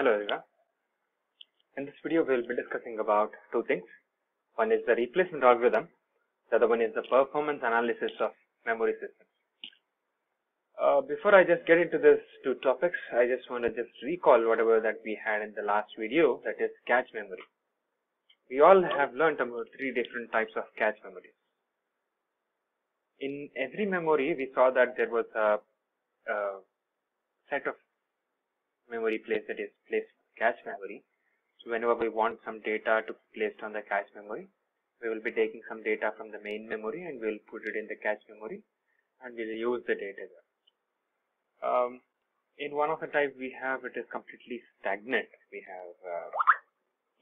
Hello everyone. In this video we will be discussing about two things. One is the replacement algorithm, the other one is the performance analysis of memory systems. Before I just get into these two topics, I just want to just recall whatever that we had in the last video, that is cache memory. We all have learned about three different types of cache memories. In every memory we saw that there was a set of memory place that is placed cache memory. So whenever we want some data to be placed on the cache memory, we will be taking some data from the main memory and we'll put it in the cache memory and we'll use the data there. In one of the type we have, it is completely stagnant. We have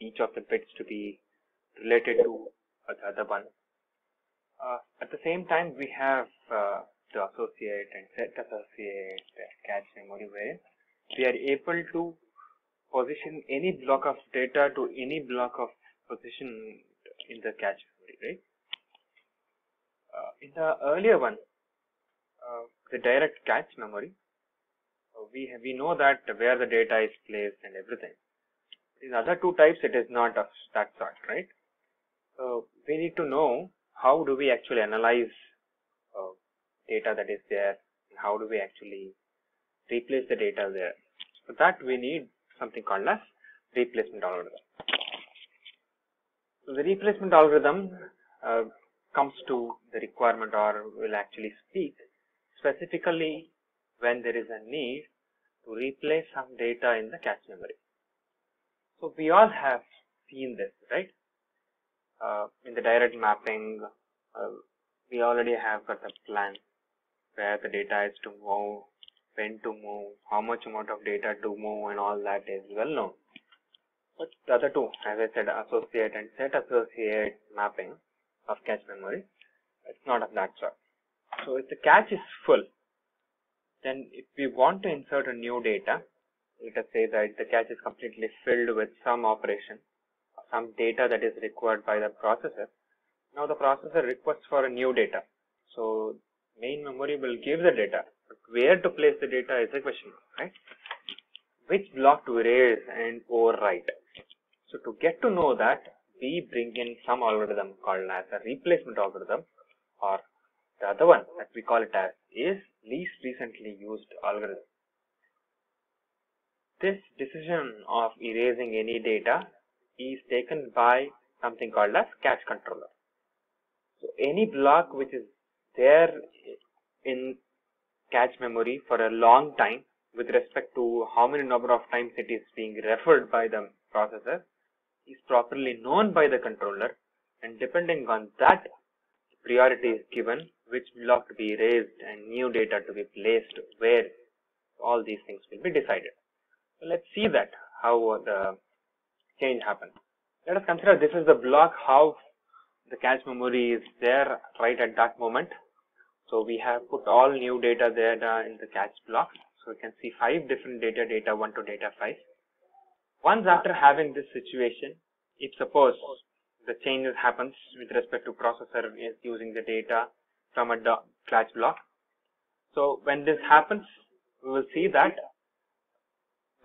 each of the bits to be related to the other one. At the same time we have the associate and set associate cache memory, where we are able to position any block of data to any block of position in the cache memory, right? In the earlier one, the direct cache memory, we know that where the data is placed and everything. In other two types, it is not of that sort, right? So we need to know how do we actually analyze data that is there, and how do we actually replace the data there. For that we need something called as replacement algorithm. So the replacement algorithm comes to the requirement, or will actually speak specifically when there is a need to replace some data in the cache memory. So we all have seen this, right? In the direct mapping, we already have got a plan where the data is to move, when to move, how much amount of data to move, and all that is well known. But the other two, as I said, associate and set associate mapping of cache memory, it's not of that sort. So if the cache is full, then if we want to insert a new data, let us say that the cache is completely filled with some operation, some data that is required by the processor. Now the processor requests for a new data. So main memory will give the data, but where to place the data is a question, right? Which block to erase and overwrite. So to get to know that, we bring in some algorithm called as a replacement algorithm, or the other one that we call it as is least recently used algorithm. This decision of erasing any data is taken by something called as cache controller. So any block which is there in cache memory for a long time with respect to how many number of times it is being referred by the processor is properly known by the controller, and depending on that, priority is given which block to be erased and new data to be placed where. All these things will be decided. So let's see that how the change happens. Let us consider this is the block, how the cache memory is there right at that moment. So we have put all new data there in the cache block. So you can see 5 different data 1 to data 5. Once after having this situation, if suppose the changes happens with respect to processor is using the data from a cache block. So when this happens, we will see that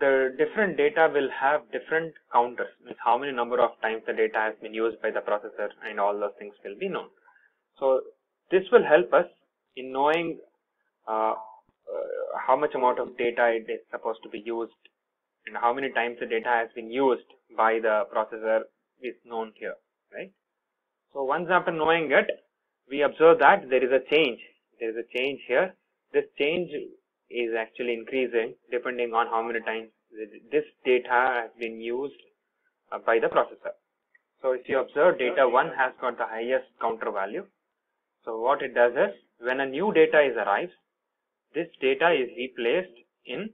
the different data will have different counters, means how many number of times the data has been used by the processor, and all those things will be known. So this will help us in knowing how much amount of data it is supposed to be used and how many times the data has been used by the processor is known here, right? So once after knowing it, we observe that there is a change. There is a change here. This change is actually increasing depending on how many times this data has been used by the processor. So if you observe, data 1 has got the highest counter value. So what it does is, when a new data is arrives, this data is replaced in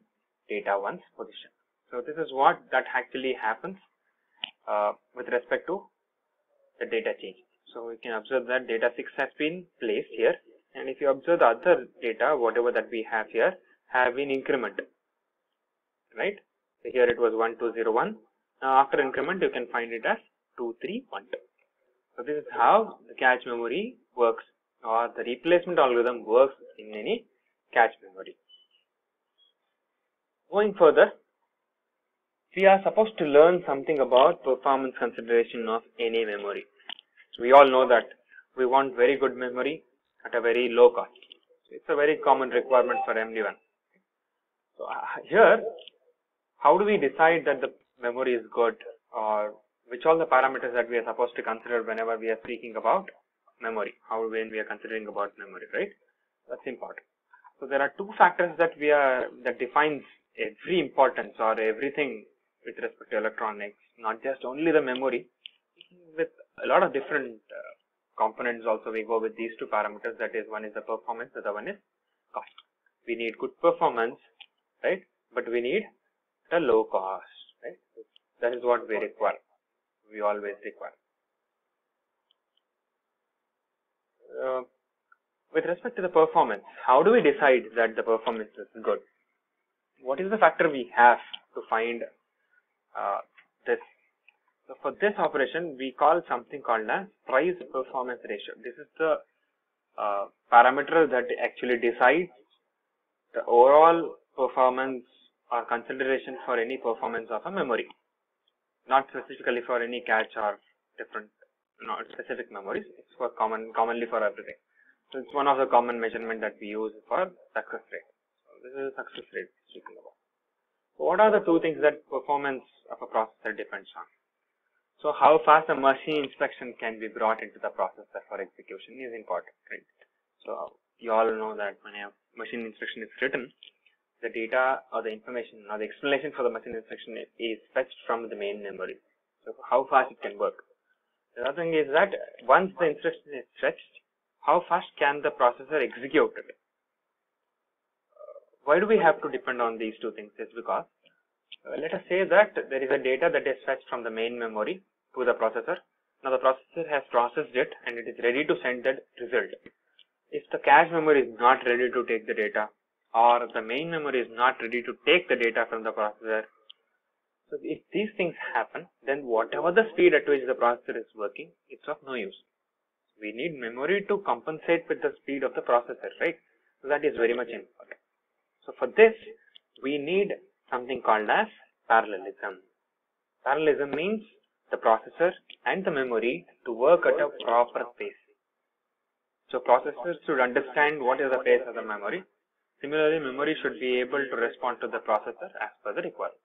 data 1's position. So this is what that actually happens with respect to the data change. So we can observe that data 6 has been placed here, and if you observe the other data, whatever that we have here, have been incremented, right? So here it was 1201. Now after increment, you can find it as 2312. So this is how the cache memory works, or the replacement algorithm works in any cache memory. Going further, we are supposed to learn something about performance consideration of any memory. So we all know that we want very good memory at a very low cost. So it's a very common requirement for everyone. So here, how do we decide that the memory is good, or which all the parameters that we are supposed to consider whenever we are speaking about memory, when we are considering about memory, right? That's important. So there are two factors that defines every importance or everything with respect to electronics, not just only the memory, with a lot of different components also. We go with these two parameters, that is, one is the performance, the other one is cost. We need good performance, right? But we need the low cost, right? That is what we require. We always require. With respect to the performance, how do we decide that the performance is good? What is the factor we have to find this? So for this operation, we call something called as price performance ratio. This is the parameter that actually decides the overall performance or consideration for any performance of a memory, not specifically for any cache or different, not specific memories. It's for commonly for everything. So it's one of the common measurement that we use for success rate. So this is success rate speaking about. So what are the two things that performance of a processor depends on? So how fast a machine instruction can be brought into the processor for execution is important, right? So you all know that when a machine instruction is written, the data or the information or the explanation for the machine instruction is fetched from the main memory. So how fast it can work. The other thing is that once the instruction is fetched, how fast can the processor execute it? Why do we have to depend on these two things? It's because let us say that there is a data that is fetched from the main memory to the processor. Now the processor has processed it and it is ready to send that result. If the cache memory is not ready to take the data, or the main memory is not ready to take the data from the processor, so if these things happen, then whatever the speed at which the processor is working, it's of no use. We need memory to compensate with the speed of the processor, right? So that is very much important. So for this, we need something called as parallelism. Parallelism means the processor and the memory to work at a proper pace. So processors should understand what is the pace of the memory. Similarly, memory should be able to respond to the processor as per the requirement.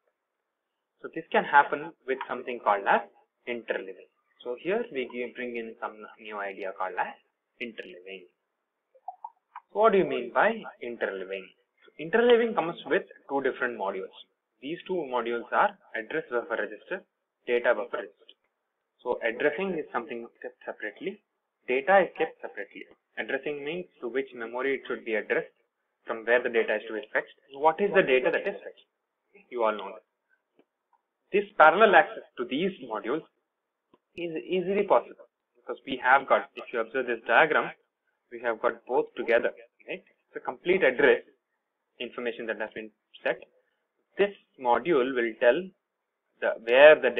So this can happen with something called as interleaving. So here we bring in some new idea called as interleaving. So what do you mean by interleaving? So interleaving comes with two different modules. These two modules are address buffer register, data buffer register. So addressing is something kept separately, data is kept separately. Addressing means to which memory it should be addressed, from where the data is to be fetched, what is the data that is fetched. You all know that. This parallel access to these modules is easily possible because we have got, if you observe this diagram, we have got both together, right? It's a complete address information that has been set. This module will tell where the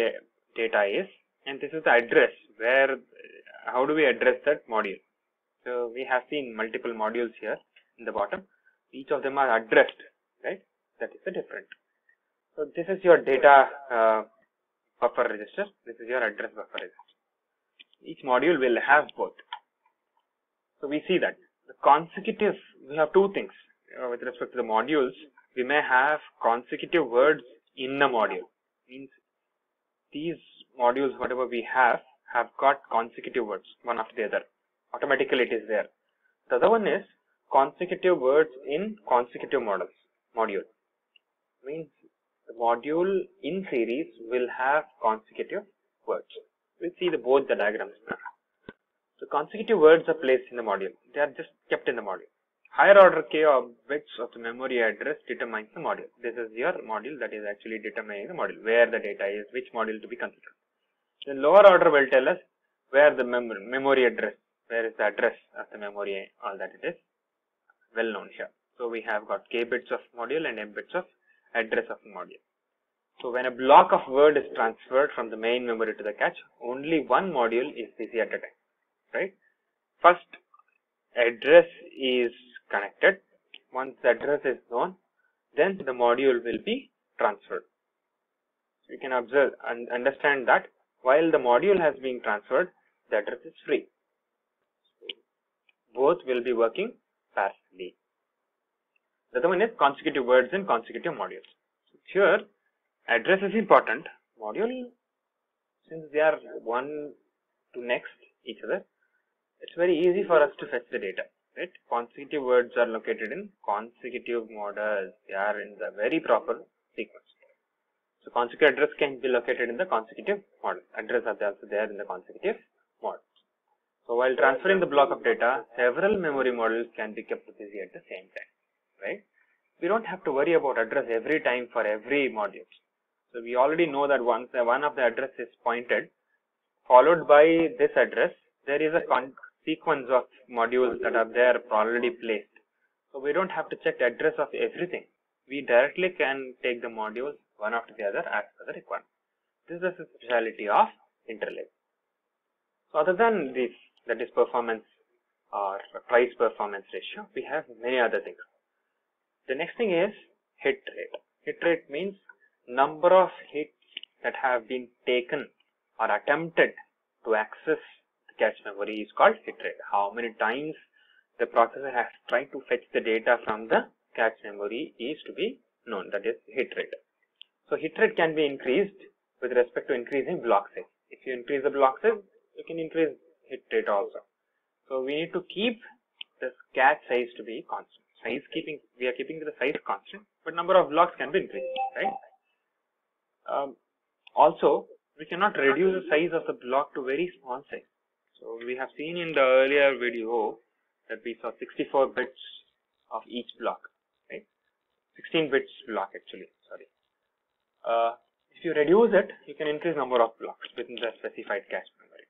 data is, and this is the address where, how do we address that module. So we have seen multiple modules here in the bottom. Each of them are addressed, right? That is the different. So this is your data buffer register. This is your address buffer register. Each module will have both. So we see that the consecutive, we have two things with respect to the modules. We may have consecutive words in the module. Means these modules, whatever we have got consecutive words one after the other. Automatically it is there. The other one is consecutive words in consecutive module. Means the module in series will have consecutive words. We'll see both the diagrams now. So consecutive words are placed in the module. They are just kept in the module. Higher order k of bits of the memory address determines the module. This is your module that is actually determining the module, where the data is, which module to be considered. Then lower order will tell us where the memory address, where is the address of the memory, all that it is well known here. So we have got k bits of module and m bits of address of the module. So when a block of word is transferred from the main memory to the cache, only one module is busy at a time, right? First, address is connected. Once the address is known, then the module will be transferred. So you can observe and understand that while the module has been transferred, the address is free. Both will be working parallelly. The other one is consecutive words and consecutive modules. So here, address is important. Module, since they are one to next each other, it's very easy for us to fetch the data. Right? Consecutive words are located in consecutive models. They are in the very proper sequence. So consecutive address can be located in the consecutive model. Address are also there in the consecutive model. So while transferring the block of data, several memory models can be kept busy at the same time. Right? We don't have to worry about address every time for every module. So we already know that once one of the address is pointed, followed by this address, there is a sequence of modules that are there already placed. So we don't have to check the address of everything. We directly can take the modules one after the other as per the requirement. This is the speciality of interleaving. So other than this, that is performance or price performance ratio, we have many other things. The next thing is hit rate. Hit rate means number of hits that have been taken or attempted to access the cache memory is called hit rate. How many times the processor has tried to fetch the data from the cache memory is to be known, that is hit rate. So hit rate can be increased with respect to increasing block size. If you increase the block size, you can increase hit rate also. So we need to keep the cache size to be constant. We are keeping the size constant, but number of blocks can be increased, right? Also, we cannot reduce the size of the block to very small size. So we have seen in the earlier video that we saw 64 bits of each block, right? 16 bits block actually, sorry. If you reduce it, you can increase number of blocks within the specified cache memory.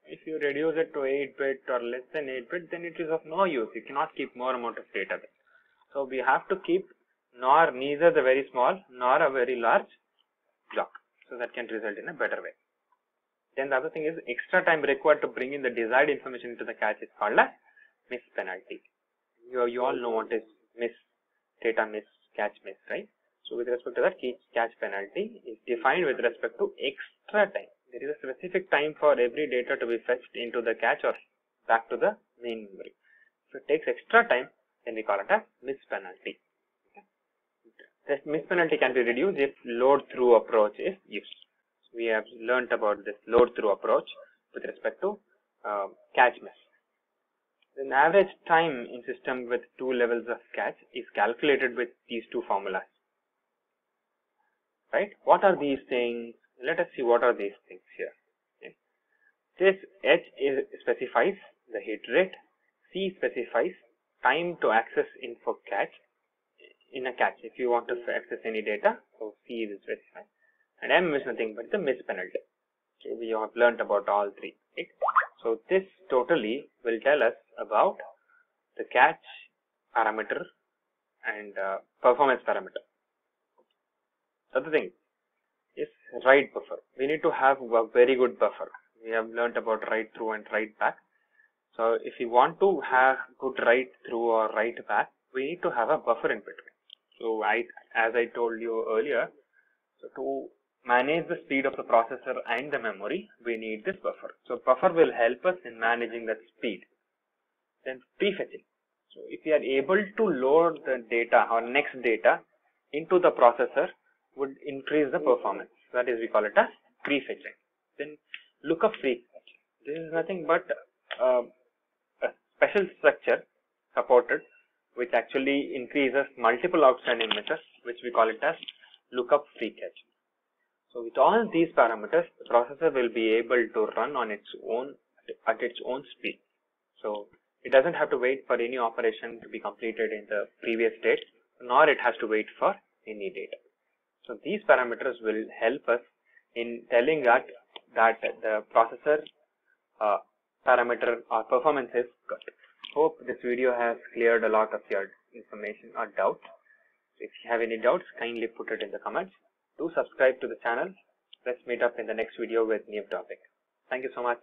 If you reduce it to 8-bit or less than 8-bit, then it is of no use. You cannot keep more amount of data there. So we have to keep neither the very small nor a very large block. So that can result in a better way. Then the other thing is extra time required to bring in the desired information into the cache is called a miss penalty. You all know what is miss, data miss, cache miss, right? So with respect to that, cache penalty is defined with respect to extra time. There is a specific time for every data to be fetched into the cache or back to the main memory. If it takes extra time, then we call it a miss penalty. Okay. This miss penalty can be reduced if load through approach is used. So we have learnt about this load through approach with respect to cache miss. The average time in system with two levels of cache is calculated with these two formulas. Right? What are these things? Let us see what are these things here. Okay. This H specifies the hit rate, C specifies time to access info cache in a cache if you want to access any data. So C is specified, and M is nothing but the miss penalty. Okay, we have learnt about all three. Right? So this totally will tell us about the cache parameter and performance parameter. Other thing is write buffer. We need to have a very good buffer. We have learnt about write through and write back. So if you want to have good write through or write back, we need to have a buffer in between. So as I told you earlier, so to manage the speed of the processor and the memory, we need this buffer. So buffer will help us in managing that speed. Then prefetching. So if we are able to load the data or next data into the processor, would increase the performance. That is, we call it as prefetching. Then lookup prefetch. This is nothing but a special structure supported which actually increases multiple outstanding methods, which we call it as lookup prefetch. So with all these parameters, the processor will be able to run on its own at its own speed. So it doesn't have to wait for any operation to be completed in the previous state, nor it has to wait for any data. So these parameters will help us in telling that the processor parameter or performance is good. Hope this video has cleared a lot of your information or doubts. If you have any doubts, kindly put it in the comments. Do subscribe to the channel. Let's meet up in the next video with new topic. Thank you so much.